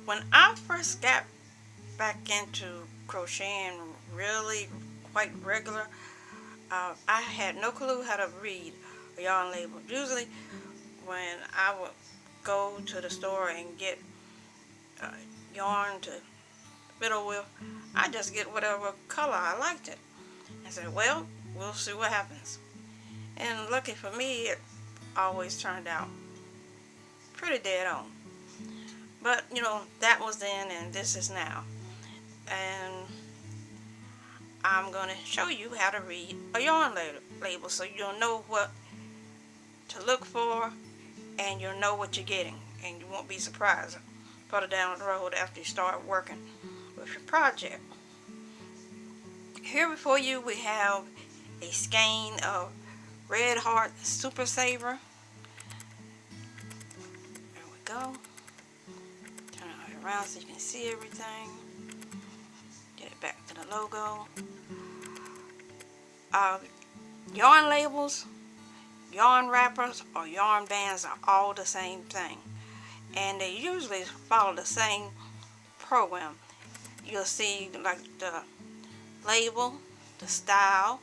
When I first got back into crocheting really quite regular, I had no clue how to read a yarn label. Usually when I would go to the store and get uh, yarn to fiddle with, I just get whatever color I liked it. I said, well, we'll see what happens. And lucky for me, it always turned out pretty dead on. But, that was then and this is now. And I'm going to show you how to read a yarn label so you'll know what to look for and you'll know what you're getting. And you won't be surprised further down the road after you start working with your project. Here before you we have a skein of Red Heart Super Saver. There we go. Turn it around so you can see everything. Get it back to the logo. Yarn labels, yarn wrappers, or yarn bands are all the same thing. And they usually follow the same program. You'll see like the label, the style,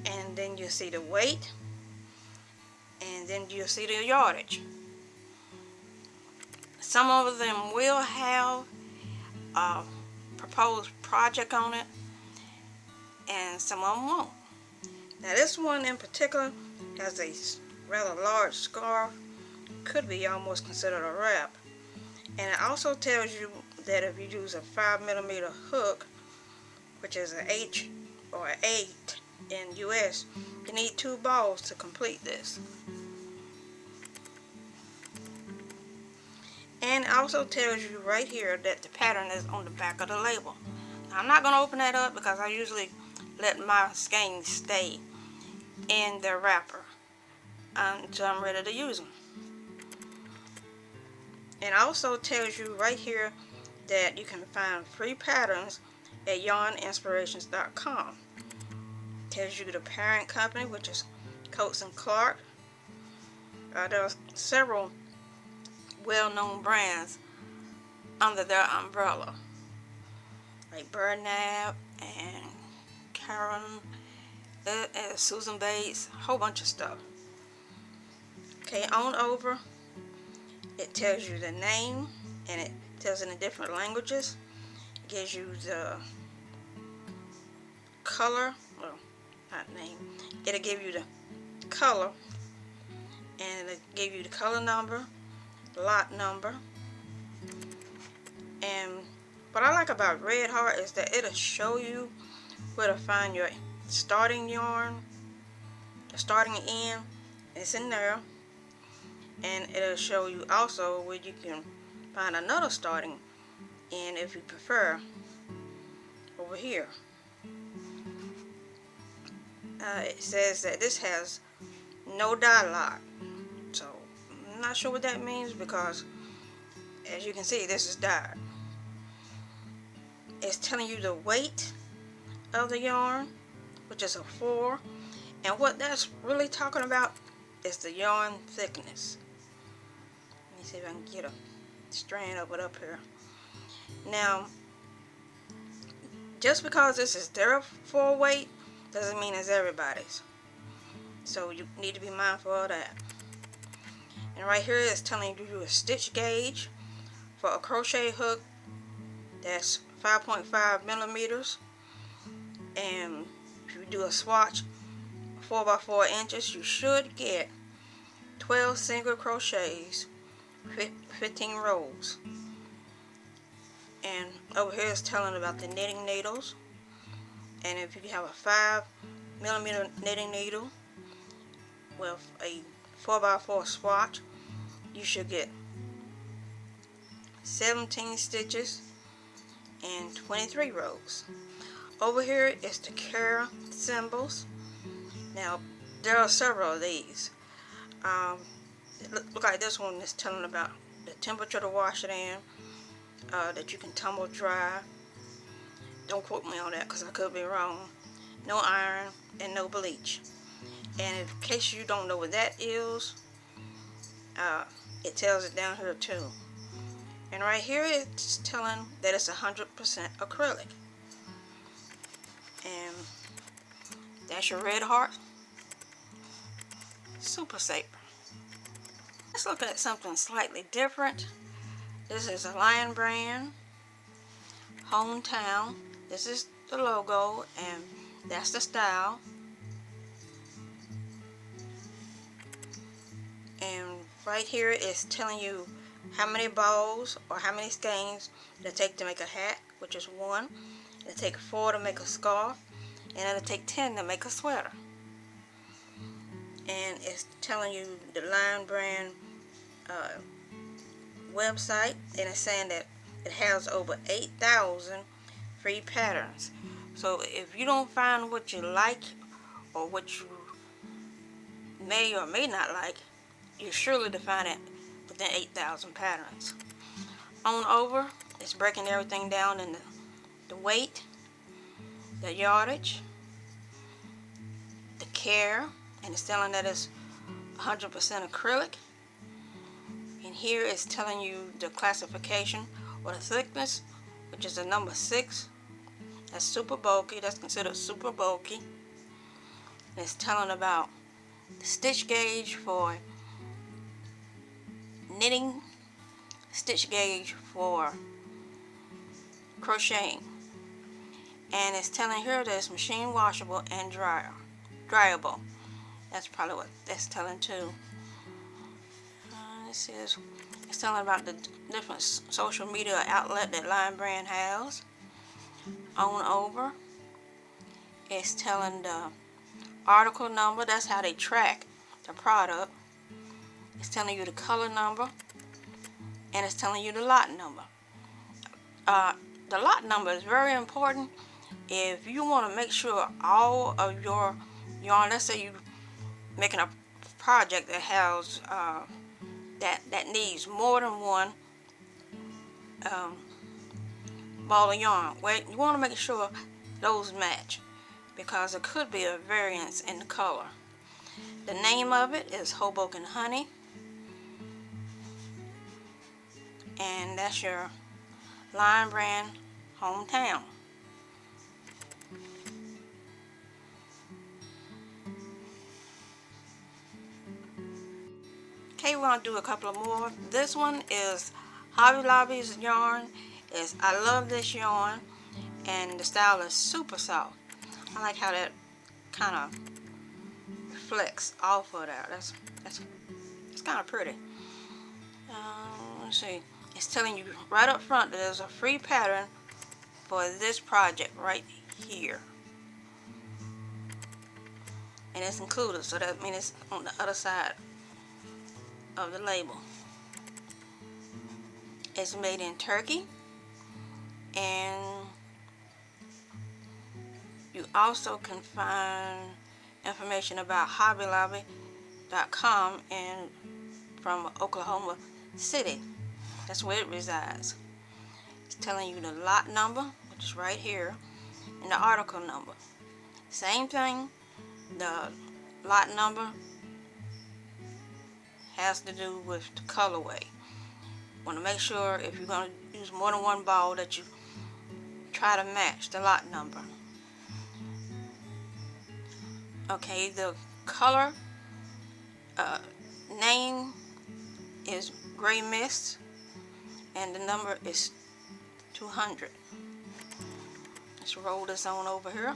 and then you'll see the weight, and then you'll see the yardage. Some of them will have a proposed project on it, and some of them won't. Now this one in particular has a rather large scarf, could be almost considered a wrap, and it also tells you that if you use a 5mm hook, which is an H or an 8 in US, you need 2 balls to complete this. And it also tells you right here that the pattern is on the back of the label. Now, I'm not going to open that up because I usually let my skeins stay in the wrapper until I'm ready to use them. It also tells you right here that you can find free patterns at yarninspirations.com. Tells you the parent company, which is Coats and Clark. There are several well-known brands under their umbrella, like Bernab and Caron, Susan Bates, a whole bunch of stuff. Okay, on over, it tells you the name, and it tells in the different languages. It gives you the color, well, not name, it'll give you the color, and it'll give you the color number, lot number. And what I like about Red Heart is that it'll show you where to find your starting yarn, the starting end. It's in there, and it'll show you also where you can find another starting end if you prefer, over here. It says that this has no dye lock, so I'm not sure what that means because as you can see this is dyed. It's telling you the weight of the yarn, which is a 4, and what that's really talking about is the yarn thickness. Let me see if I can get a strand of it up here. Now, just because this is their 4 weight doesn't mean it's everybody's, so you need to be mindful of that. And right here it's telling you a stitch gauge for a crochet hook that's 5.5mm, and if you do a swatch 4x4 inches, you should get 12 single crochets, 15 rows. And over here it's telling about the knitting needles, and if you have a 5mm knitting needle with a 4x4 swatch, you should get 17 stitches and 23 rows. Over here is the care symbols. Now there are several of these. Look like this one is telling about the temperature to wash it in, that you can tumble dry. Don't quote me on that because I could be wrong. No iron and no bleach. And in case you don't know what that is, it tells it down here too. And right here it's telling that it's 100% acrylic. And that's your red heart super saver. Let's look at something slightly different. This is a Lion brand, Hometown. This is the logo and that's the style. And right here it's telling you how many balls or how many skeins it'll take to make a hat, which is 1. It'll take 4 to make a scarf, and it'll take 10 to make a sweater. And it's telling you the Lion brand website, and it's saying that it has over 8,000 free patterns. So if you don't find what you like or what you may or may not like, you're surely to find it within 8,000 patterns. On over, it's breaking everything down in the weight, the yardage, the care, and it's telling that it's 100% acrylic. And here it's telling you the classification or the thickness, which is the number 6. That's super bulky. That's considered super bulky. And it's telling about the stitch gauge for knitting, stitch gauge for crocheting. And it's telling here that it's machine washable and dryable. That's probably what that's telling too. It's telling about the different social media outlet that Lion brand has. On over, it's telling the article number. That's how they track the product. It's telling you the color number, and it's telling you the lot number. The lot number is very important if you want to make sure all of your yarn, let's say you're making a project that has that needs more than one ball of yarn. Well, you want to make sure those match because there could be a variance in the color. The name of it is Hoboken Honey, and that's your Lion brand Hometown. Okay, we're going to do a couple of more. This one is Hobby Lobby's yarn. I love this yarn, and the style is super soft. I like how that kind of reflects off of that. It's kind of pretty. Let's see. It's telling you right up front that there's a free pattern for this project right here, and it's included. So that means it's on the other side of the label. It's made in Turkey, and you also can find information about hobbylobby.com and from Oklahoma City. That's where it resides. It's telling you the lot number, which is right here, and the article number. Same thing, the lot number has to do with the colorway. Want to make sure if you're going to use more than one ball that you try to match the lot number. Okay, the color name is Gray Mist, and the number is 200. Let's roll this on over here.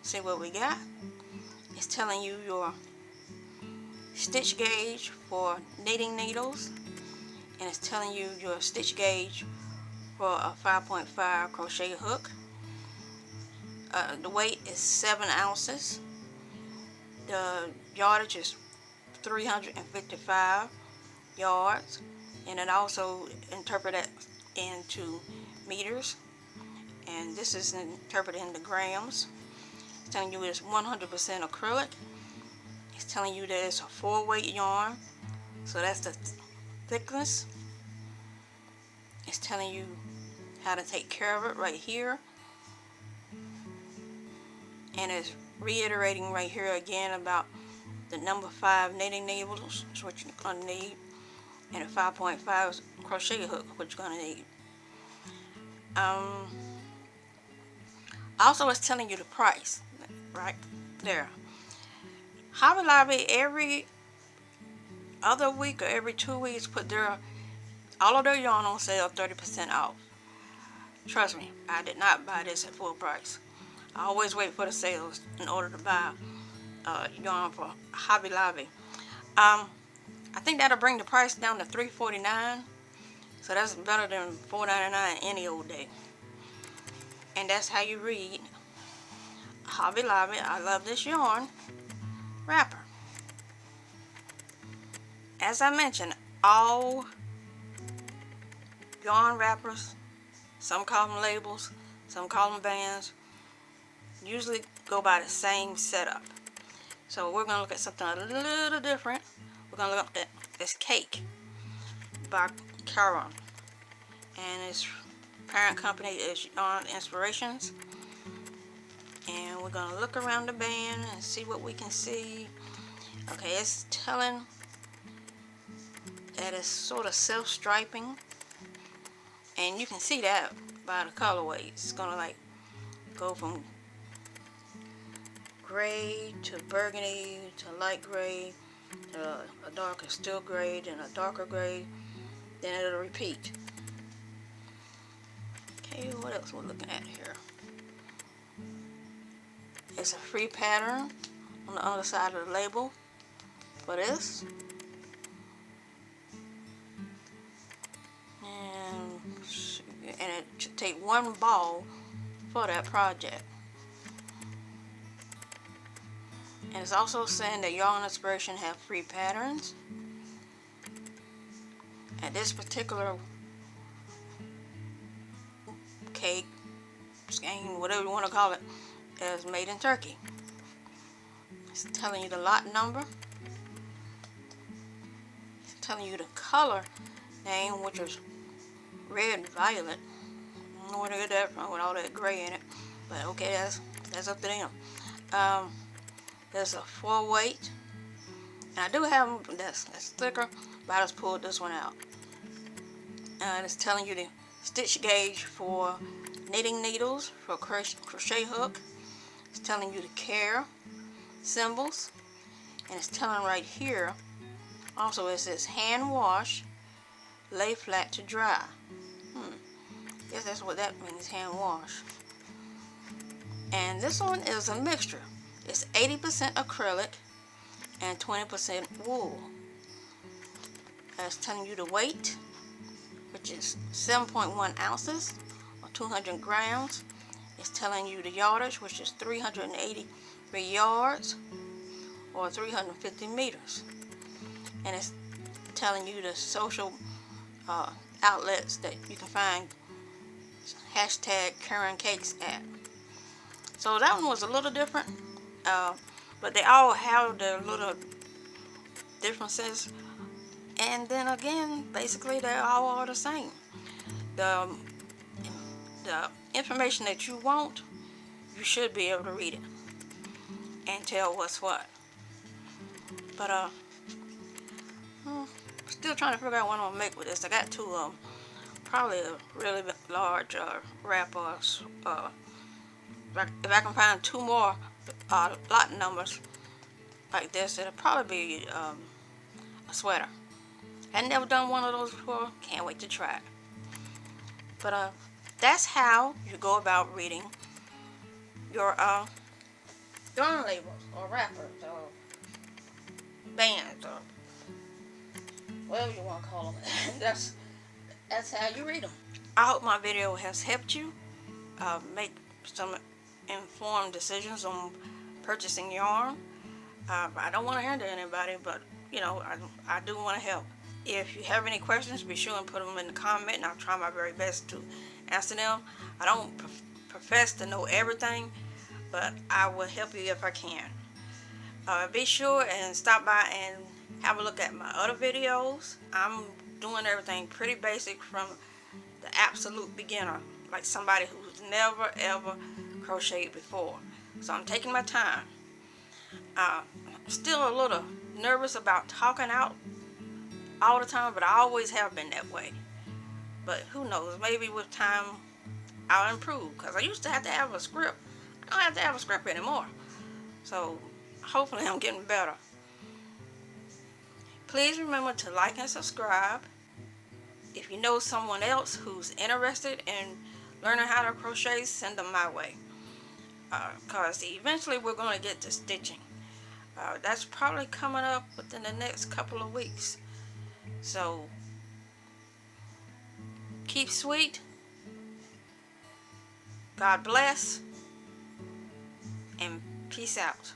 See what we got. It's telling you your stitch gauge for knitting needles, and it's telling you your stitch gauge for a 5.5 crochet hook. The weight is 7 ounces. The yardage is 355 yards, and it also interpreted into meters, and this is interpreted into grams. It's telling you it's 100% acrylic. It's telling you that it's a 4-weight yarn, so that's the thickness. It's telling you how to take care of it right here, and it's reiterating right here again about the number 5 knitting needles, is what you're going to need. and a 5.5 crochet hook, which you're going to need. Also, it's telling you the price right there. Hobby Lobby every other week or every 2 weeks put all of their yarn on sale 30% off. Trust me, I did not buy this at full price. I always wait for the sales in order to buy yarn for Hobby Lobby. I think that'll bring the price down to $3.49, so that's better than $4.99 any old day. And that's how you read Hobby Lobby I Love This Yarn wrapper. As I mentioned, all yarn wrappers, some call them labels, some call them bands, usually go by the same setup. So we're going to look at something a little different. We're going to look at this cake by Caron, and its parent company is Yarn Inspirations. And we're going to look around the band and see what we can see. Okay, it's telling that it's sort of self-striping, and you can see that by the colorways. It's going to like go from gray to burgundy to light gray to a darker steel gray, then a darker gray, then it'll repeat. Okay, what else we're looking at here? It's a free pattern on the other side of the label for this. And it should take one ball for that project. And it's also saying that Yarn Inspiration have free patterns. And this particular cake, skein, whatever you want to call it, is made in Turkey. It's telling you the lot number. It's telling you the color name, which is red and violet. I don't know where to get that from with all that gray in it, but okay, that's up to them. There's a 4-weight, and I do have that's thicker, but I just pulled this one out. And it's telling you the stitch gauge for knitting needles, for crochet hook. It's telling you the care symbols, and it's telling right here also it says hand wash, lay flat to dry. Guess that's what that means, hand wash. And this one is a mixture. It's 80% acrylic and 20% wool. It's telling you the weight, which is 7.1 ounces or 200 grams. It's telling you the yardage, which is 383 yards or 350 meters. And it's telling you the social outlets that you can find hashtag Caron Cakes at. So that one was a little different, but they all have their little differences. And then again, basically they all are the same. The information that you want, you should be able to read it and tell what's what. But still trying to figure out what I'm gonna make with this. I got two of them. Probably a really large wrapper. If I can find two more lot numbers like this, it'll probably be a sweater. I've never done one of those before. Can't wait to try it. But that's how you go about reading your yarn labels or wrappers or bands or whatever you want to call them. That's how you read them. I hope my video has helped you make some informed decisions on purchasing yarn. I don't want to hinder anybody, but you know, I do want to help. If you have any questions, be sure and put them in the comment, and I'll try my very best to answer them. I don't profess to know everything, but I will help you if I can. Be sure and stop by and have a look at my other videos. I'm doing everything pretty basic from the absolute beginner, like somebody who's never ever crocheted before. So I'm taking my time. I'm still a little nervous about talking out all the time, but I always have been that way. But who knows, maybe with time I'll improve, because I used to have to have a script. I don't have to have a script anymore. So hopefully I'm getting better. Please remember to like and subscribe. If you know someone else who's interested in learning how to crochet, send them my way. Because eventually we're going to get to stitching. That's probably coming up within the next couple of weeks. So keep sweet. God bless. And peace out.